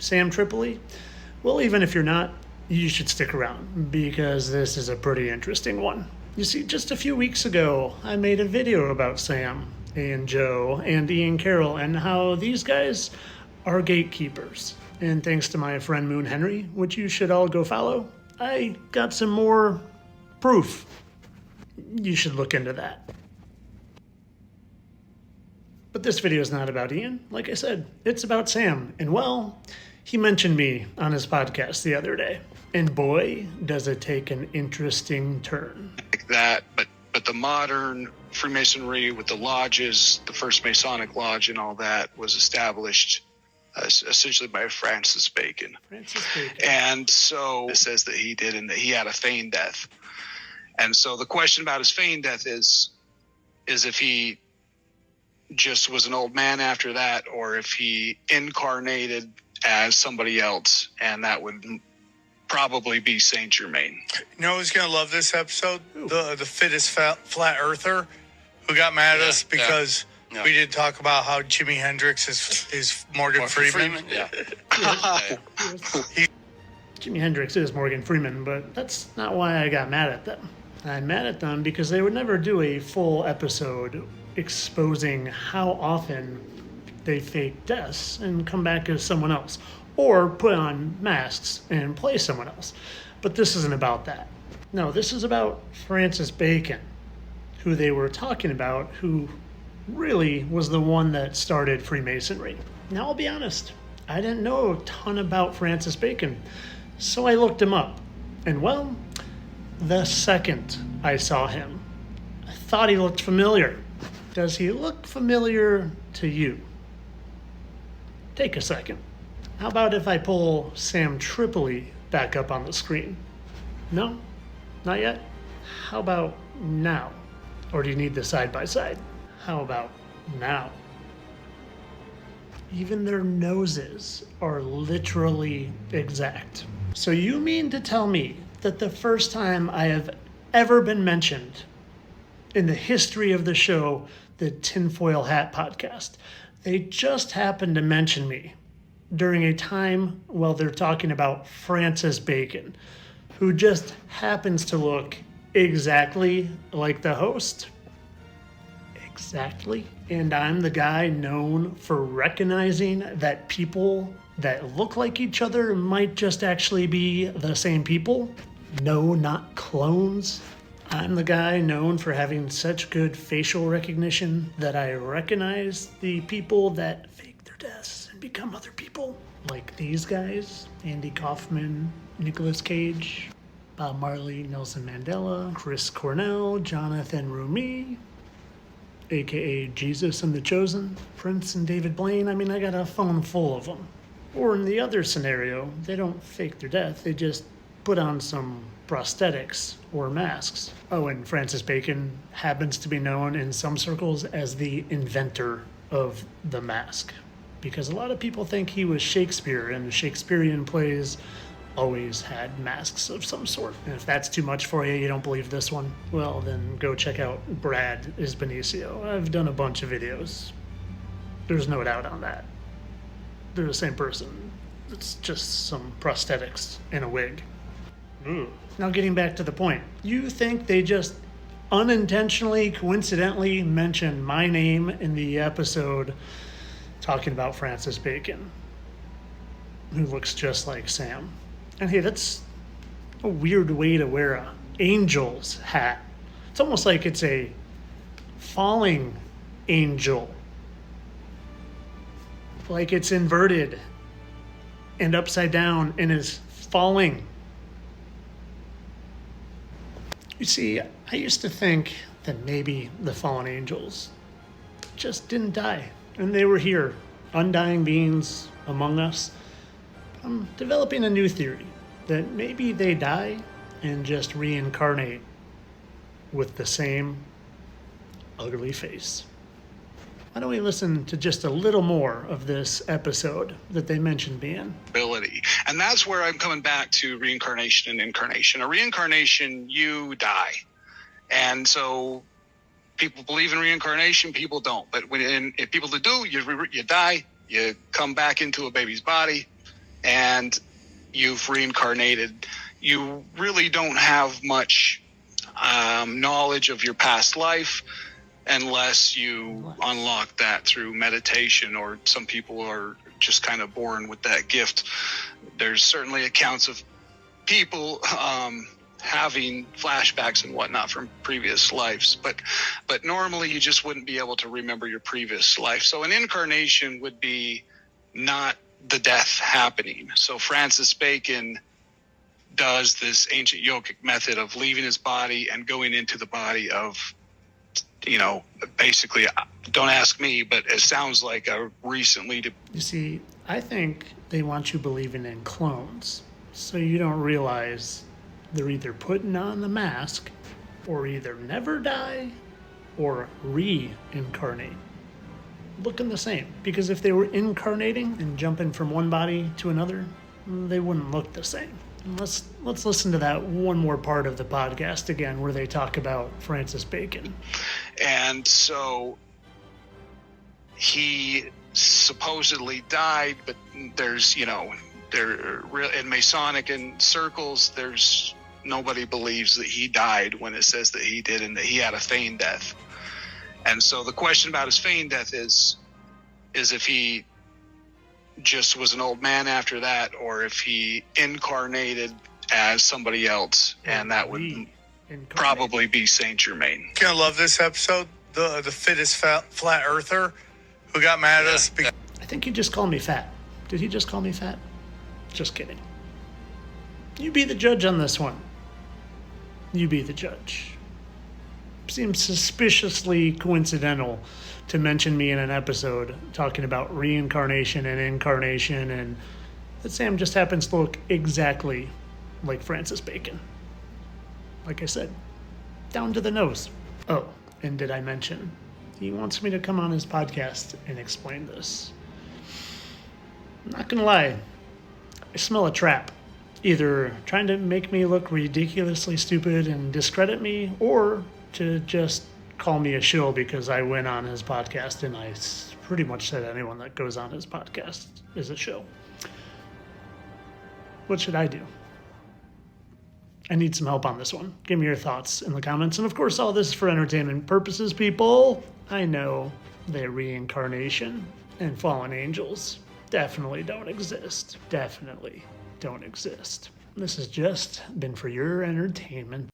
Sam Tripoli? Well, even if you're not, you should stick around because this is a pretty interesting one. You see, just a few weeks ago, I made a video about Sam and Joe and Ian Carroll and how these guys are gatekeepers. And thanks to my friend Moon Henry, which you should all go follow, I got some more proof. You should look into that. But this video is not about Ian. Like I said, it's about Sam. And well, he mentioned me on his podcast the other day. And boy, does it take an interesting turn. Like that, but the modern Freemasonry with the lodges, the first Masonic lodge and all that was established essentially by Francis Bacon. And so it says that he did, and that he had a feigned death. And so the question about his feigned death is if he just was an old man after that, or if he incarnated as somebody else, and that would probably be Saint Germain. You know who's gonna love this episode? The fittest flat earther who got mad at us because we didn't talk about how Jimi Hendrix is Morgan Freeman. Yeah. Jimi Hendrix is Morgan Freeman, but that's not why I got mad at them. I'm mad at them because they would never do a full episode exposing how often they fake deaths and come back as someone else, or put on masks and play someone else. But this isn't about that. No, this is about Francis Bacon, who they were talking about, who really was the one that started Freemasonry. Now, I'll be honest, I didn't know a ton about Francis Bacon, so I looked him up. And well, the second I saw him, I thought he looked familiar. Does he look familiar to you? Take a second. How about if I pull Sam Tripoli back up on the screen? No? Not yet? How about now? Or do you need the side by side? How about now? Even their noses are literally exact. So you mean to tell me that the first time I have ever been mentioned in the history of the show, the Tinfoil Hat Podcast, they just happened to mention me during a time while they're talking about Francis Bacon, who just happens to look exactly like the host? Exactly. And I'm the guy known for recognizing that people that look like each other might just actually be the same people. No, not clones. I'm the guy known for having such good facial recognition that I recognize the people that fake their deaths and become other people. Like these guys, Andy Kaufman, Nicolas Cage, Bob Marley, Nelson Mandela, Chris Cornell, Jonathan Rumi, aka Jesus and the Chosen, Prince and David Blaine. I mean, I got a phone full of them. Or in the other scenario, they don't fake their death, they just put on some prosthetics or masks. Oh, and Francis Bacon happens to be known in some circles as the inventor of the mask, because a lot of people think he was Shakespeare, and the Shakespearean plays always had masks of some sort. And if that's too much for you, you don't believe this one, well, then go check out Brad is Benicio. I've done a bunch of videos. There's no doubt on that. They're the same person. It's just some prosthetics and a wig. Ooh. Now getting back to the point. You think they just unintentionally, coincidentally mentioned my name in the episode talking about Francis Bacon, who looks just like Sam. And hey, that's a weird way to wear a angel's hat. It's almost like it's a falling angel. Like it's inverted and upside down and is falling. You see, I used to think that maybe the fallen angels just didn't die, and they were here, undying beings among us. I'm developing a new theory that maybe they die and just reincarnate with the same ugly face. Why don't we listen to just a little more of this episode that they mentioned me in? Ability. And that's where I'm coming back to reincarnation and incarnation. A reincarnation, you die. And so people believe in reincarnation, people don't. But if people that do, you die, you come back into a baby's body, and you've reincarnated, you really don't have much knowledge of your past life unless you unlock that through meditation, or some people are just kind of born with that gift. There's certainly accounts of people having flashbacks and whatnot from previous lives, but normally you just wouldn't be able to remember your previous life. So an incarnation would be not the death happening. So Francis Bacon does this ancient yogic method of leaving his body and going into the body of, basically, don't ask me, but it sounds like a recently. You see, I think they want you believing in clones, so you don't realize they're either putting on the mask or either never die or reincarnate. Looking the same. Because if they were incarnating and jumping from one body to another, they wouldn't look the same. Let's listen to that one more part of the podcast again where they talk about Francis Bacon. And so he supposedly died, but there's, in Masonic and circles, there's nobody believes that he died when it says that he did, and that he had a feigned death. And so the question about his feigned death is if he just was an old man after that, or if he incarnated as somebody else, and that would probably be Saint Germain. I love this episode. The fittest flat earther who got mad at us. I think he just called me fat. Did he just call me fat? Just kidding. You be the judge on this one. You be the judge. Seems suspiciously coincidental to mention me in an episode talking about reincarnation and incarnation, and that Sam just happens to look exactly like Francis Bacon. Like I said, down to the nose. Oh, and did I mention he wants me to come on his podcast and explain this? I'm not gonna lie, I smell a trap. Either trying to make me look ridiculously stupid and discredit me, or to just call me a shill because I went on his podcast and I pretty much said anyone that goes on his podcast is a shill. What should I do? I need some help on this one. Give me your thoughts in the comments. And of course, all this is for entertainment purposes, people. I know that reincarnation and fallen angels definitely don't exist. Definitely don't exist. This has just been for your entertainment.